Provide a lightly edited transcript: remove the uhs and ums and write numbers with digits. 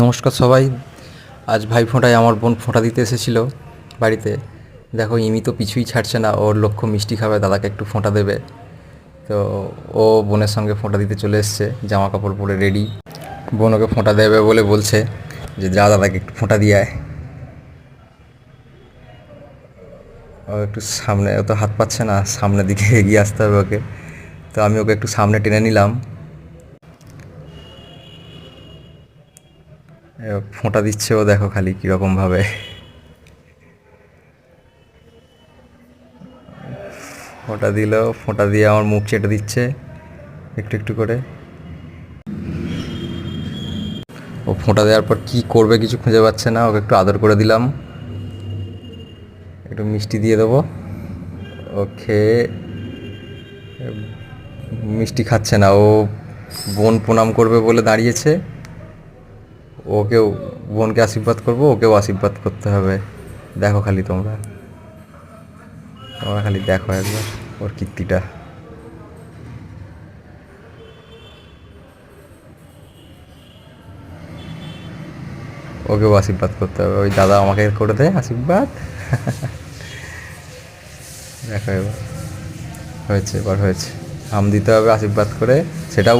নমস্কার সবাই। আজ ভাইফোঁটায় আমার বোন ফোঁটা দিতে এসেছিল বাড়িতে। দেখো ইমি তো পিছুই ছাড়ছে না, ওর লক্ষ্য মিষ্টি খাবে, দাদাকে একটু ফোঁটা দেবে। তো ও বোনের সঙ্গে ফোঁটা দিতে চলে এসছে, জামা কাপড় পরে রেডি। বোন ওকে ফোঁটা দেবে বলে বলছে যে যা দাদাকে একটু ফোঁটা দিয়ে আয়। ও একটু সামনে, ও তো হাত পাচ্ছে না, সামনের দিকে এগিয়ে আসতে হবে ওকে। তো আমি ওকে একটু সামনে টেনে নিলাম। ফোঁটা দিচ্ছে ও, দেখো খালি কীরকমভাবে ফোঁটা দিল। ফোঁটা দিয়ে আমার মুখ চেটে দিচ্ছে একটু একটু করে। ও ফোঁটা দেওয়ার পর কী করবে কিছু খুঁজে পাচ্ছে না, ওকে একটু আদর করে দিলাম, একটু মিষ্টি দিয়ে দেবো। ও খেয়ে মিষ্টি খাচ্ছে না, ও বোন প্রণাম করবে বলে দাঁড়িয়েছে। ওকেও, বোনকে আশীর্বাদ করবো, ওকেও আশীর্বাদ করতে হবে। দেখো খালি তোমরা তোমরা খালি দেখো একবার ওর কীর্তিটা। ওকেও আশীর্বাদ করতে হবে, ওই দাদা আমাকে করে দেয় আশীর্বাদ। দেখো এবার হয়েছে, এবার হয়েছে। আম দিতে হবে আশীর্বাদ করে, সেটাও